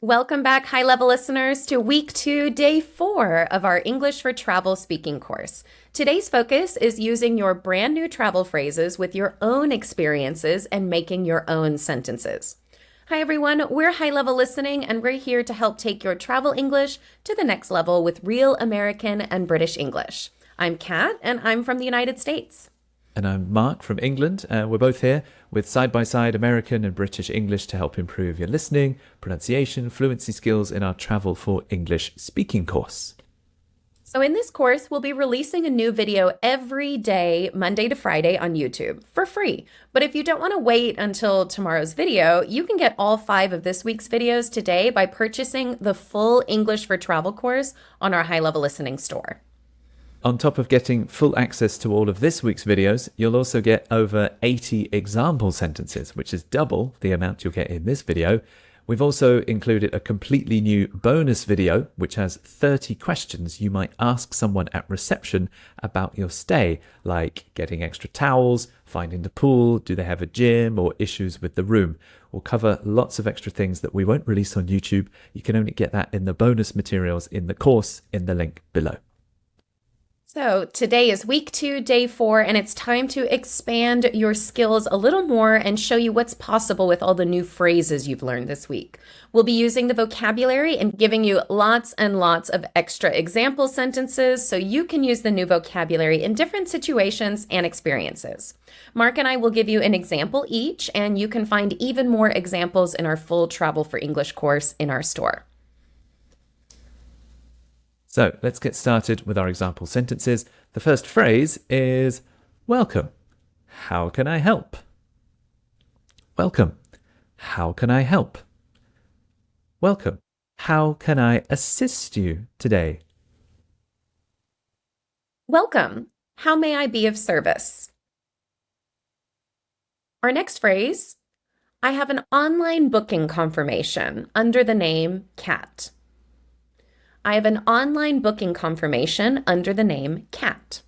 Welcome back, high-level listeners, to week 2, day 4 of our English for Travel speaking course. Today's focus is using your brand new travel phrases with your own experiences and making your own sentences. Hi, everyone. We're high-level listening, and we're here to help take your travel English to the next level with real American and British English. I'm Kat, and I'm from the United States. And I'm Mark from England. We're both here with side-by-side American and British English to help improve your listening, pronunciation, fluency skills in our Travel for English speaking course. So in this course, we'll be releasing a new video every day, Monday to Friday on YouTube for free. But if you don't want to wait until tomorrow's video, you can get all 5 of this week's videos today by purchasing the full English for Travel course on our high-level listening store. On top of getting full access to all of this week's videos, you'll also get over 80 example sentences, which is double the amount you'll get in this video. We've also included a completely new bonus video, which has 30 questions you might ask someone at reception about your stay, like getting extra towels, finding the pool, do they have a gym, or issues with the room. We'll cover lots of extra things that we won't release on YouTube. You can only get that in the bonus materials in the course in the link below. So today is week 2, day 4, and it's time to expand your skills a little more and show you what's possible with all the new phrases you've learned this week. We'll be using the vocabulary and giving you lots and lots of extra example sentences so you can use the new vocabulary in different situations and experiences. Mark and I will give you an example each, and you can find even more examples in our full Travel for English course in our store. So let's get started with our example sentences. The first phrase is welcome. How can I help? Welcome. How can I help? Welcome. How can I assist you today? Welcome. How may I be of service? Our next phrase, I have an online booking confirmation under the name Kat. I have an online booking confirmation under the name Kat.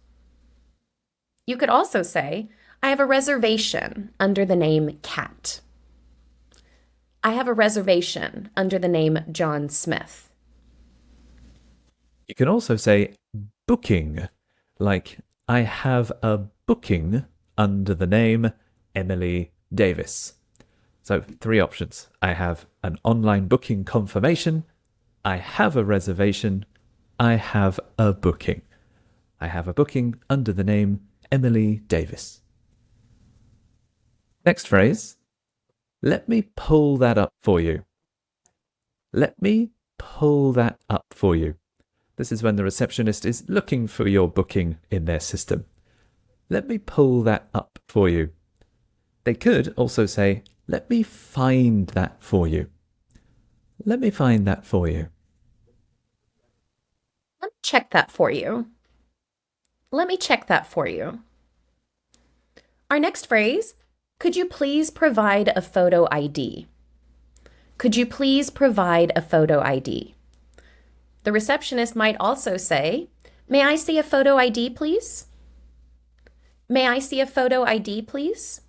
You could also say, I have a reservation under the name Kat. I have a reservation under the name John Smith. You can also say booking, like I have a booking under the name Emily Davis. So 3 options. I have an online booking confirmation, I have a reservation, I have a booking. I have a booking under the name Emily Davis. Next phrase, let me pull that up for you. Let me pull that up for you. This is when the receptionist is looking for your booking in their system. Let me pull that up for you. They could also say, let me find that for you. Let me find that for you. Let me check that for you. Let me check that for you. Our next phrase, could you please provide a photo ID? Could you please provide a photo ID? The receptionist might also say, may I see a photo ID, please? May I see a photo ID, please?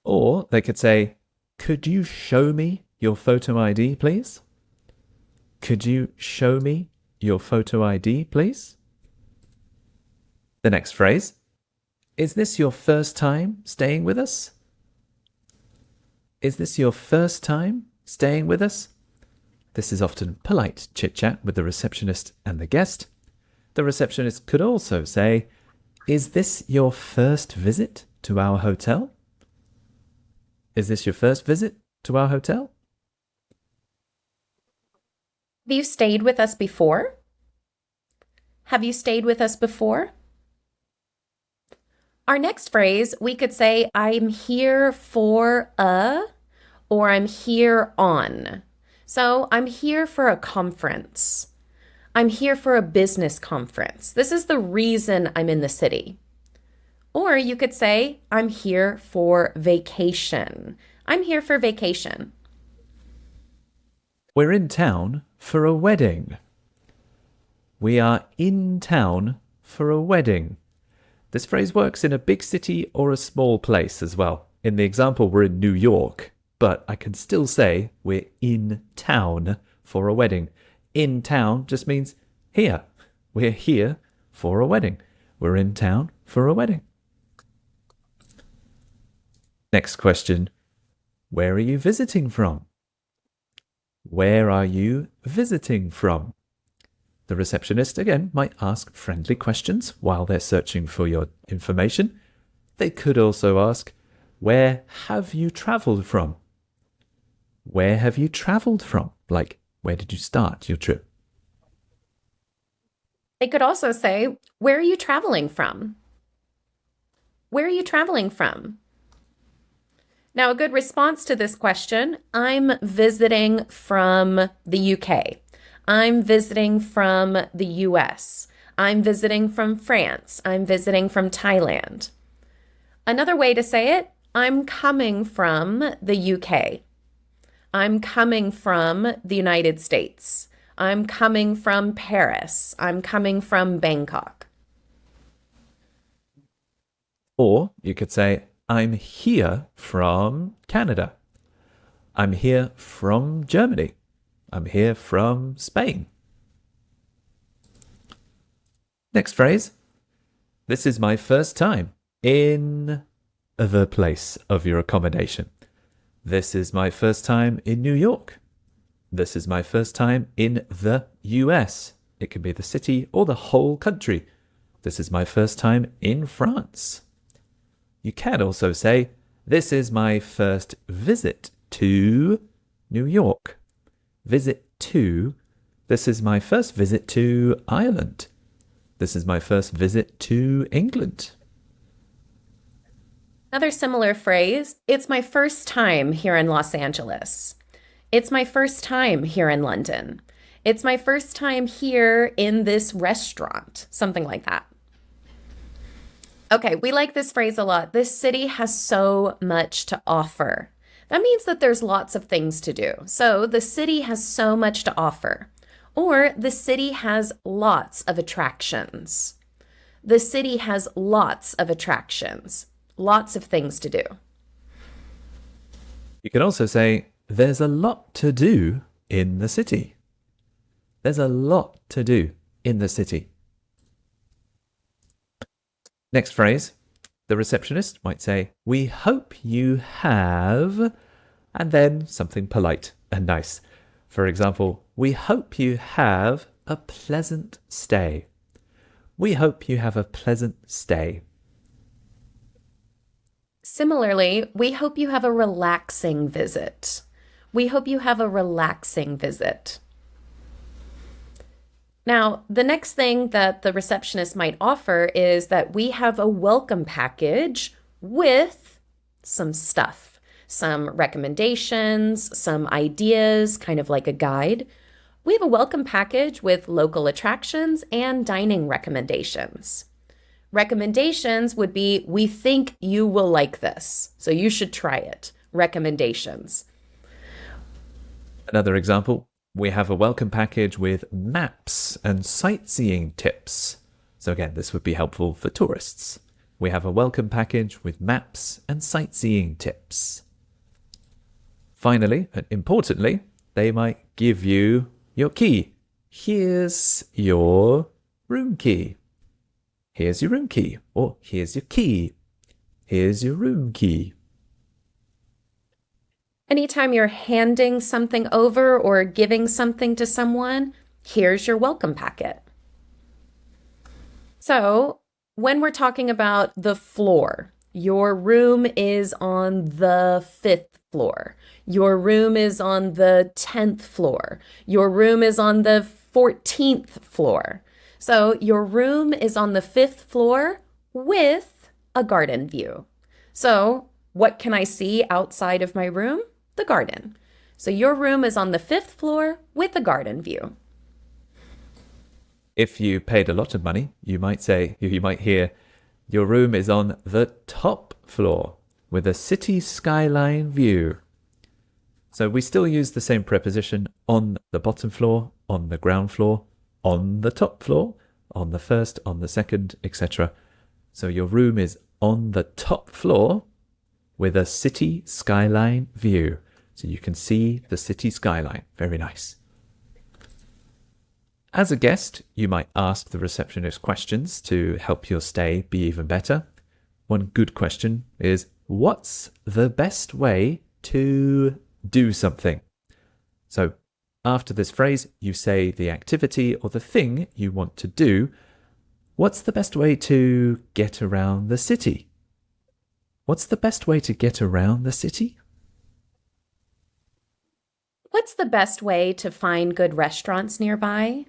Or they could say, could you show me your photo ID, please? Could you show me your photo ID, please? The next phrase, is this your first time staying with us? Is this your first time staying with us? This is often polite chit-chat with the receptionist and the guest. The receptionist could also say, is this your first visit to our hotel? Is this your first visit to our hotel? Have you stayed with us before? Have you stayed with us before? Our next phrase, we could say, I'm here for a, or I'm here on. So I'm here for a conference. I'm here for a business conference. This is the reason I'm in the city. Or you could say, I'm here for vacation. I'm here for vacation. We're in town for a wedding. We are in town for a wedding. This phrase works in a big city or a small place as well. In the example, we're in New York, but I can still say we're in town for a wedding. In town just means here. We're here for a wedding. We're in town for a wedding. Next question. Where are you visiting from? Where are you visiting from? The receptionist, again, might ask friendly questions while they're searching for your information. They could also ask, where have you travelled from? Where have you travelled from? Like, where did you start your trip? They could also say, where are you traveling from? Where are you traveling from? Now, a good response to this question, I'm visiting from the UK. I'm visiting from the US. I'm visiting from France. I'm visiting from Thailand. Another way to say it, I'm coming from the UK. I'm coming from the United States. I'm coming from Paris. I'm coming from Bangkok. Or you could say, I'm here from Canada. I'm here from Germany. I'm here from Spain. Next phrase. This is my first time in the place of your accommodation. This is my first time in New York. This is my first time in the US. It can be the city or the whole country. This is my first time in France. You can also say, this is my first visit to New York. Visit to, this is my first visit to Ireland. This is my first visit to England. Another similar phrase, it's my first time here in Los Angeles. It's my first time here in London. It's my first time here in this restaurant, something like that. Okay, we like this phrase a lot. This city has so much to offer. That means that there's lots of things to do. So the city has so much to offer. Or the city has lots of attractions. The city has lots of attractions. Lots of things to do. You can also say, there's a lot to do in the city. There's a lot to do in the city. Next phrase, the receptionist might say, we hope you have, and then something polite and nice. For example, we hope you have a pleasant stay. We hope you have a pleasant stay. Similarly, we hope you have a relaxing visit. We hope you have a relaxing visit. Now, the next thing that the receptionist might offer is that we have a welcome package with some stuff, some recommendations, some ideas, kind of like a guide. We have a welcome package with local attractions and dining recommendations. Recommendations would be, we think you will like this, so you should try it. Recommendations. Another example, we have a welcome package with maps and sightseeing tips. So again, this would be helpful for tourists. We have a welcome package with maps and sightseeing tips. Finally, and importantly, they might give you your key. Here's your room key. Here's your room key, or here's your key. Here's your room key. Anytime you're handing something over or giving something to someone, here's your welcome packet. So when we're talking about the floor, your room is on the 5th floor. Your room is on the 10th floor. Your room is on the 14th floor. So your room is on the 5th floor with a garden view. So what can I see outside of my room? The garden. So your room is on the 5th floor with a garden view. If you paid a lot of money, you might hear, your room is on the top floor with a city skyline view. So we still use the same preposition on the bottom floor, on the ground floor, on the top floor, on the first, on the second, etc. So your room is on the top floor with a city skyline view. so you can see the city skyline. Very nice. As a guest, you might ask the receptionist questions to help your stay be even better. One good question is, what's the best way to do something? So after this phrase, you say the activity or the thing you want to do. What's the best way to get around the city? What's the best way to get around the city? What's the best way to find good restaurants nearby?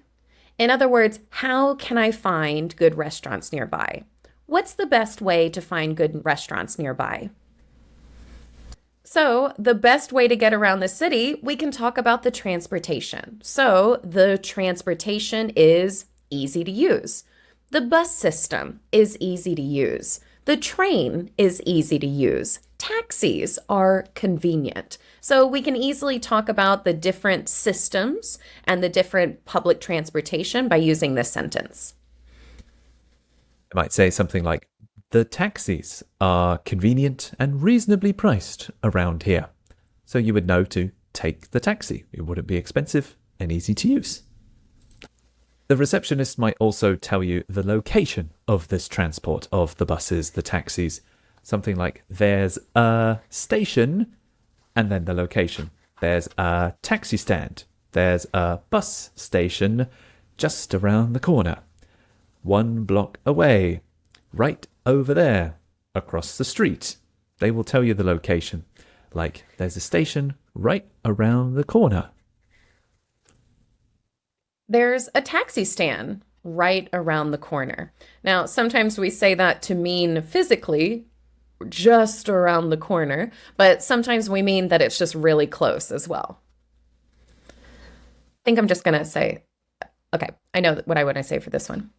In other words, how can I find good restaurants nearby? What's the best way to find good restaurants nearby? So, the best way to get around the city, we can talk about the transportation. So, the transportation is easy to use. The bus system is easy to use. The train is easy to use. Taxis are convenient. So we can easily talk about the different systems and the different public transportation by using this sentence. I might say something like, the taxis are convenient and reasonably priced around here. So you would know to take the taxi. It wouldn't be expensive and easy to use. The receptionist might also tell you the location of this transport, of the buses, the taxis. Something like, there's a station, and then the location. There's a taxi stand. There's a bus station just around the corner. 1 block away. Right over there. Across the street. They will tell you the location. Like, there's a station right around the corner. There's a taxi stand right around the corner. Now, sometimes we say that to mean physically just around the corner, but sometimes we mean that it's just really close as well. I think I'm just going to say, okay, I know what I want to say for this one.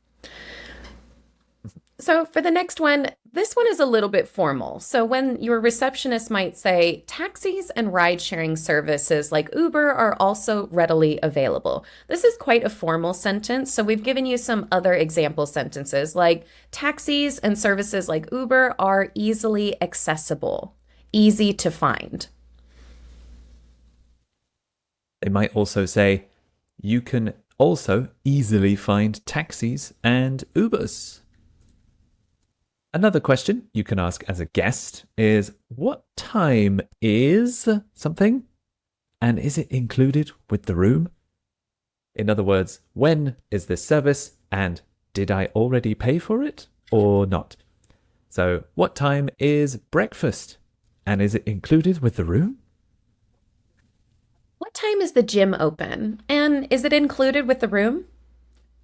So for the next one, this one is a little bit formal. So when your receptionist might say, taxis and ride-sharing services like Uber are also readily available. This is quite a formal sentence, so we've given you some other example sentences like taxis and services like Uber are easily accessible, easy to find. They might also say, you can also easily find taxis and Ubers. Another question you can ask as a guest is, what time is something? And is it included with the room? In other words, when is this service? And did I already pay for it or not? So, what time is breakfast? And is it included with the room? What time is the gym open? And is it included with the room?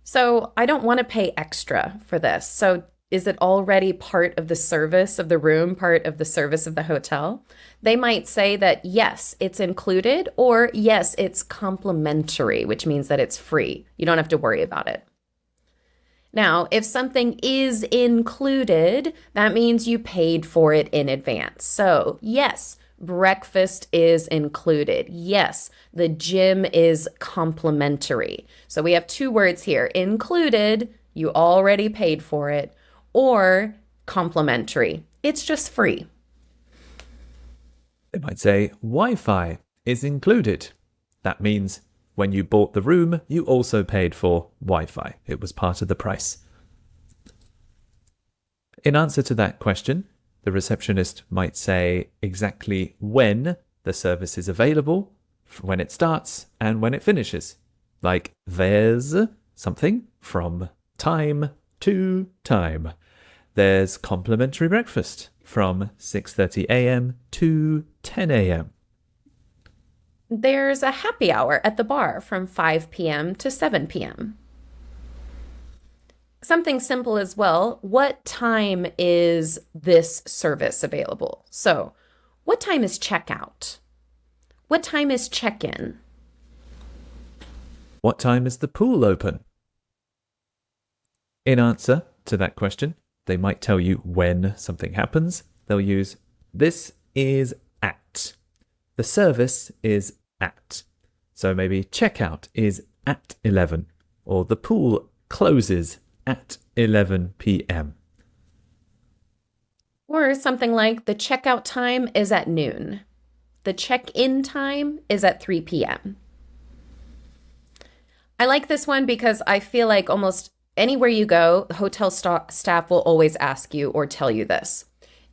So I don't want to pay extra for this. So is it already part of the service of the room, part of the service of the hotel? They might say that yes, it's included, or yes, it's complimentary, which means that it's free. You don't have to worry about it. Now, if something is included, that means you paid for it in advance. So yes, breakfast is included. Yes, the gym is complimentary. So we have 2 words here, included, you already paid for it, or complimentary. It's just free. They might say Wi-Fi is included. That means when you bought the room, you also paid for Wi-Fi. It was part of the price. In answer to that question, the receptionist might say exactly when the service is available, when it starts and when it finishes. Like, there's something from time to time. There's complimentary breakfast from 6:30 a.m. to 10 a.m. There's a happy hour at the bar from 5 p.m. to 7 p.m. Something simple as well. What time is this service available? So, what time is checkout? What time is check-in? What time is the pool open? In answer to that question, they might tell you when something happens. They'll use, this is at. The service is at. So maybe checkout is at 11, or the pool closes at 11 p.m. Or something like the checkout time is at noon. The check-in time is at 3 p.m. I like this one because I feel like almost anywhere you go, hotel staff will always ask you or tell you this.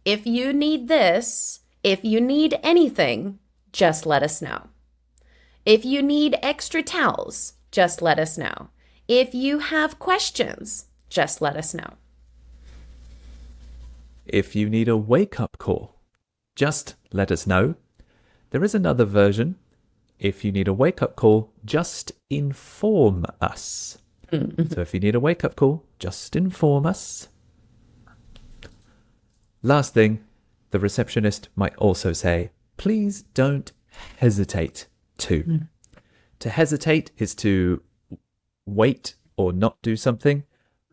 If you need this, if you need anything, just let us know. If you need extra towels, just let us know. If you have questions, just let us know. If you need a wake-up call, just let us know. There is another version. If you need a wake-up call, just inform us. So if you need a wake-up call, just inform us. Last thing, the receptionist might also say, please don't hesitate to. To hesitate is to wait or not do something,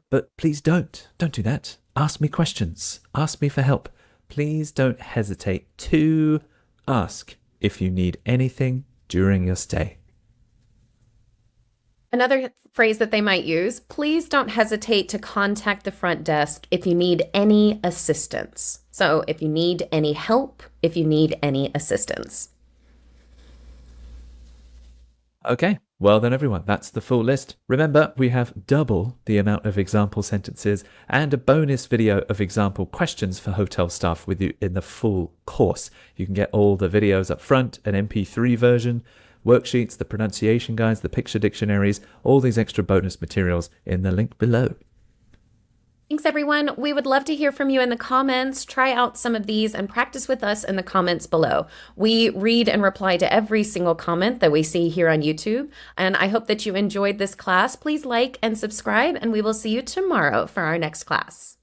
but please don't. Don't do that. Ask me questions. Ask me for help. Please don't hesitate to ask if you need anything during your stay. Another phrase that they might use, please don't hesitate to contact the front desk if you need any assistance. So if you need any help, if you need any assistance. Okay, well then everyone, that's the full list. Remember, we have double the amount of example sentences and a bonus video of example questions for hotel staff with you in the full course. You can get all the videos up front, an MP3 version, worksheets, the pronunciation guides, the picture dictionaries, all these extra bonus materials in the link below. Thanks, everyone. We would love to hear from you in the comments. Try out some of these and practice with us in the comments below. We read and reply to every single comment that we see here on YouTube. And I hope that you enjoyed this class. Please like and subscribe, and we will see you tomorrow for our next class.